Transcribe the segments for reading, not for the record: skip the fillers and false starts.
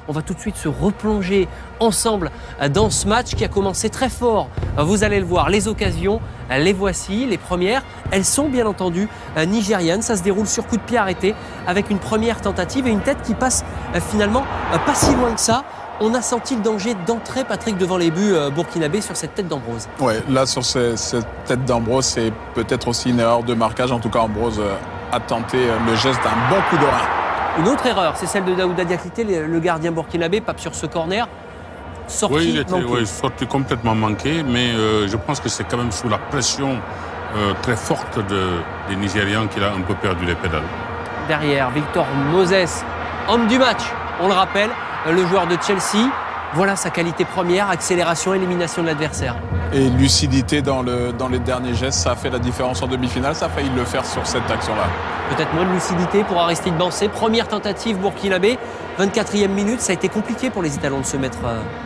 On va tout de suite se replonger ensemble dans ce match qui a commencé très fort. Vous allez le voir, les occasions, les voici. Les premières, elles sont bien entendu nigérianes. Ça se déroule sur coup de pied arrêté avec une première tentative et une tête qui passe finalement pas si loin que ça. On a senti le danger d'entrer, Patrick, devant les buts burkinabés sur cette tête d'Ambrose. Ouais, là, sur cette tête d'Ambrose, c'est peut-être aussi une erreur de marquage. En tout cas, Ambrose a tenté le geste d'un bon coup de rein. Une autre erreur, c'est celle de Daouda Diakité, le gardien burkinabé, pape sur ce corner. Sorti, oui, il était sorti complètement manqué, mais je pense que c'est quand même sous la pression très forte des Nigérians qu'il a un peu perdu les pédales. Derrière, Victor Moses, homme du match, on le rappelle, le joueur de Chelsea. Voilà sa qualité première, accélération, élimination de l'adversaire. Et lucidité dans les derniers gestes, ça a fait la différence en demi-finale. Ça a failli le faire sur cette action-là. Peut-être moins de lucidité pour Aristide Bansé. Première tentative burkinabé, 24e minute. Ça a été compliqué pour les Italiens de se mettre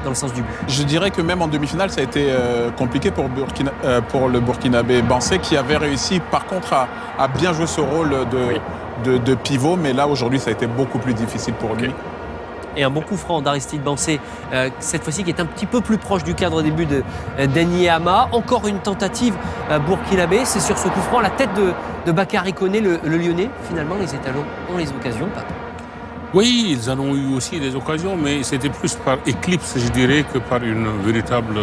dans le sens du but. Je dirais que même en demi-finale, ça a été compliqué pour le burkinabé Bansé, qui avait réussi par contre à bien jouer ce rôle de pivot. Mais là, aujourd'hui, ça a été beaucoup plus difficile pour lui. Et un bon coup franc d'Aristide Bansé, cette fois-ci qui est un petit peu plus proche du cadre des buts d'Enyama. Encore une tentative burkinabé, c'est sur ce coup franc, la tête de Bakary Koné, le Lyonnais. Finalement, les Étalons ont les occasions. Oui, ils en ont eu aussi des occasions, mais c'était plus par éclipse, je dirais, que par une véritable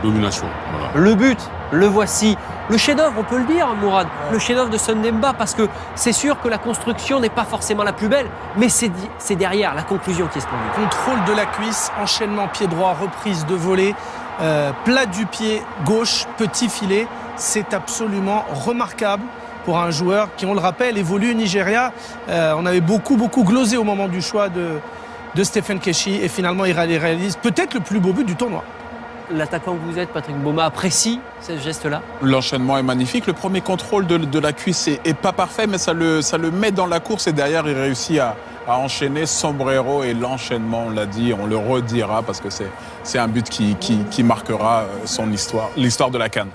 domination. Voilà. Le but, le voici. Le chef-d'œuvre, on peut le dire, Mourad, le chef-d'œuvre de Sondemba, parce que c'est sûr que la construction n'est pas forcément la plus belle, mais c'est derrière la conclusion qui est splendide. Contrôle de la cuisse, enchaînement pied droit, reprise de volée, plat du pied gauche, petit filet. C'est absolument remarquable pour un joueur qui, on le rappelle, évolue au Nigeria. On avait beaucoup glosé au moment du choix de Stephen Keshi et finalement il réalise peut-être le plus beau but du tournoi. L'attaquant que vous êtes, Patrick Mboma, apprécie ce geste-là? L'enchaînement est magnifique. Le premier contrôle de la cuisse est pas parfait, mais ça le met dans la course et derrière, il réussit à enchaîner sombrero et l'enchaînement, on l'a dit, on le redira parce que c'est un but qui marquera son histoire, l'histoire de la CAN.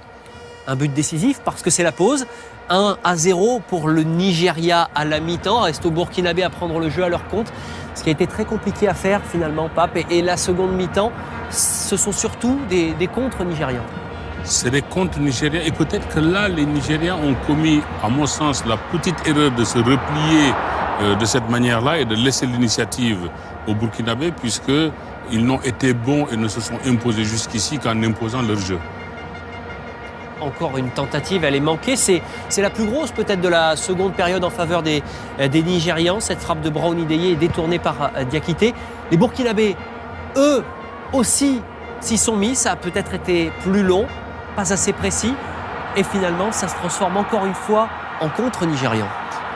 Un but décisif parce que c'est la pause. 1-0 pour le Nigeria à la mi-temps. Reste au Burkinabé à prendre le jeu à leur compte. Ce qui a été très compliqué à faire finalement, Pape. Et la seconde mi-temps, ce sont surtout des contres nigérians. C'est des contres nigériens. Et peut-être que là, les Nigériens ont commis, à mon sens, la petite erreur de se replier de cette manière-là et de laisser l'initiative au Burkinabé, puisqu'ils n'ont été bons et ne se sont imposés jusqu'ici qu'en imposant leur jeu. Encore une tentative, elle est manquée. C'est la plus grosse peut-être de la seconde période en faveur des Nigérians. Cette frappe de Brown Ideye est détournée par Diakité. Les Burkinabés, eux aussi, s'y sont mis. Ça a peut-être été plus long, pas assez précis. Et finalement, ça se transforme encore une fois en contre nigérian.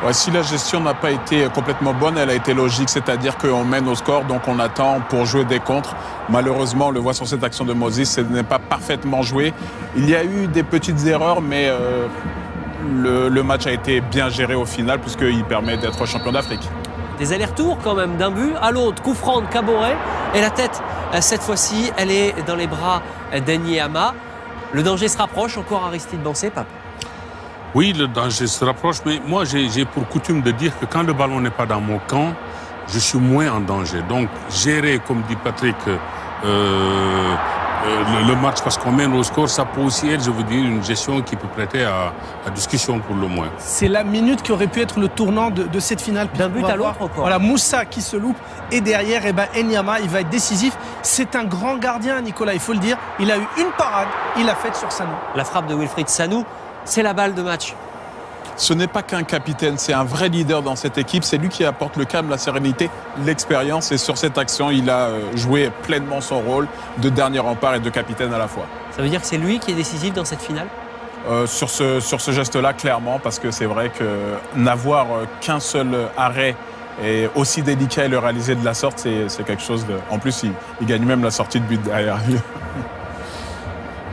Ouais, si la gestion n'a pas été complètement bonne, elle a été logique, c'est-à-dire qu'on mène au score, donc on attend pour jouer des contres. Malheureusement, on le voit sur cette action de Moses, ce n'est pas parfaitement joué. Il y a eu des petites erreurs, mais le match a été bien géré au final, puisqu'il permet d'être champion d'Afrique. Des allers-retours quand même, d'un but à l'autre, coup franc de Kaboré, et la tête, cette fois-ci, elle est dans les bras d'Enyama. Le danger se rapproche, encore Aristide Bansé, Pape. Oui, le danger se rapproche, mais moi j'ai pour coutume de dire que quand le ballon n'est pas dans mon camp, je suis moins en danger. Donc gérer, comme dit Patrick, le match parce qu'on mène au score, ça peut aussi être, je veux dire, une gestion qui peut prêter à discussion pour le moins. C'est la minute qui aurait pu être le tournant de cette finale. D'un but à l'autre encore. Voilà, Moussa qui se loupe et derrière, Enyama, il va être décisif. C'est un grand gardien, Nicolas, il faut le dire. Il a eu une parade, il l'a faite sur Sanou. La frappe de Wilfried Sanou, c'est la balle de match. Ce n'est pas qu'un capitaine, c'est un vrai leader dans cette équipe. C'est lui qui apporte le calme, la sérénité, l'expérience. Et sur cette action, il a joué pleinement son rôle de dernier rempart et de capitaine à la fois. Ça veut dire que c'est lui qui est décisif dans cette finale? Sur ce geste-là, clairement, parce que c'est vrai que n'avoir qu'un seul arrêt et aussi délicat et le réaliser de la sorte, c'est quelque chose de... En plus, il gagne même la sortie de but derrière.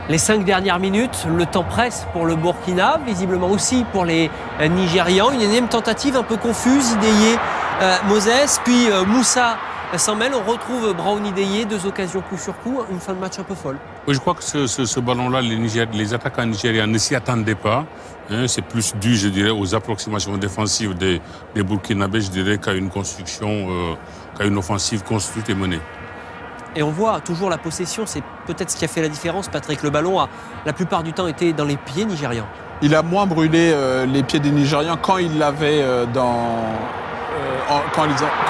Les 5 dernières minutes, le temps presse pour le Burkina, visiblement aussi pour les Nigérians. Une énième tentative un peu confuse, Ideye, Moses, puis Moussa s'en mêle. On retrouve Brown Ideye, 2 occasions coup sur coup, une fin de match un peu folle. Oui, je crois que ce ballon-là, les attaquants nigérians ne s'y attendaient pas. Hein, c'est plus dû, je dirais, aux approximations défensives des Burkinabés, je dirais, qu'à une construction, qu'à une offensive construite et menée. Et on voit toujours la possession, c'est peut-être ce qui a fait la différence, Patrick. Le ballon a la plupart du temps été dans les pieds nigérians. Il a moins brûlé les pieds des Nigérians quand il l'avait quand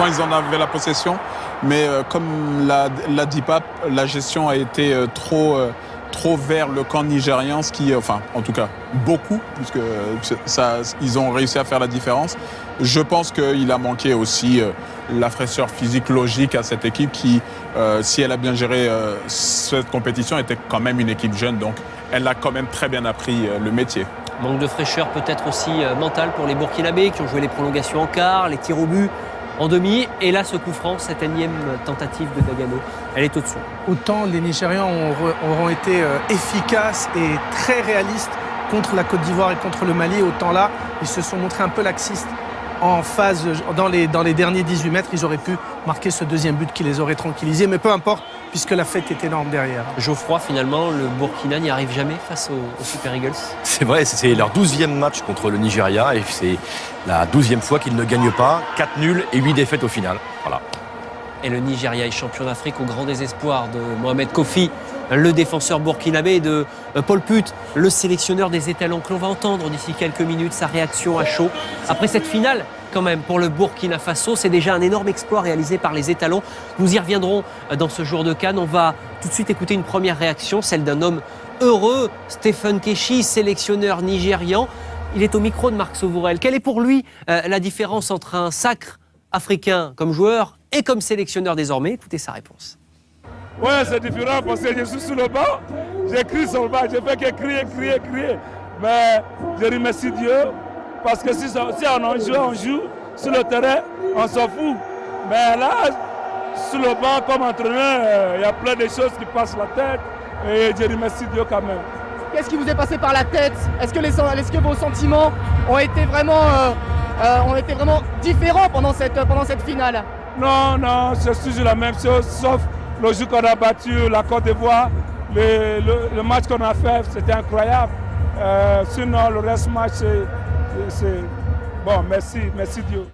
ils en avaient la possession. Mais comme l'a dit Pape, la gestion a été trop vers le camp nigérian, ce qui, enfin, en tout cas, beaucoup, puisque ils ont réussi à faire la différence. Je pense qu'il a manqué aussi la fraîcheur physique logique à cette équipe qui, si elle a bien géré cette compétition, était quand même une équipe jeune. Donc, elle a quand même très bien appris le métier. Manque de fraîcheur peut-être aussi mental pour les Burkinabés qui ont joué les prolongations en quart, les tirs au but en demi. Et là, ce coup franc, cette énième tentative de Dagano, elle est au-dessous. Autant les Nigérians auront été efficaces et très réalistes contre la Côte d'Ivoire et contre le Mali, autant là, ils se sont montrés un peu laxistes en phase dans les derniers 18 mètres. Ils auraient pu marquer ce deuxième but qui les aurait tranquillisés, mais peu importe, puisque la fête est énorme derrière. Geoffroy, finalement, le Burkina n'y arrive jamais face aux Super Eagles. C'est vrai, c'est leur 12e match contre le Nigeria et c'est la 12e fois qu'ils ne gagnent pas. 4 nuls et 8 défaites au final. Voilà. Et le Nigeria est champion d'Afrique au grand désespoir de Mohamed Kofi, le défenseur burkinabé, de Paul Put, le sélectionneur des étalons que l'on va entendre d'ici quelques minutes, sa réaction à chaud. Après cette finale, quand même, pour le Burkina Faso, c'est déjà un énorme exploit réalisé par les étalons. Nous y reviendrons dans ce jour de CAN. On va tout de suite écouter une première réaction, celle d'un homme heureux, Stephen Keshi, sélectionneur nigérian. Il est au micro de Marc Sauvourel. Quelle est pour lui la différence entre un sacre africain comme joueur et comme sélectionneur désormais? Écoutez sa réponse. Ouais, c'est différent parce que je suis sur le banc, j'écris sur le banc, je fais que crier. Mais je remercie Dieu parce que si on joue sur le terrain, on s'en fout. Mais là, sur le banc, comme entraîneur, il y a plein de choses qui passent la tête et je remercie Dieu quand même. Qu'est-ce qui vous est passé par la tête? Est-ce que vos sentiments ont été vraiment différents pendant cette finale? Non, c'est toujours la même chose, sauf le jour qu'on a battu la Côte d'Ivoire, le match qu'on a fait, c'était incroyable. Sinon, le reste match, c'est bon, merci Dieu.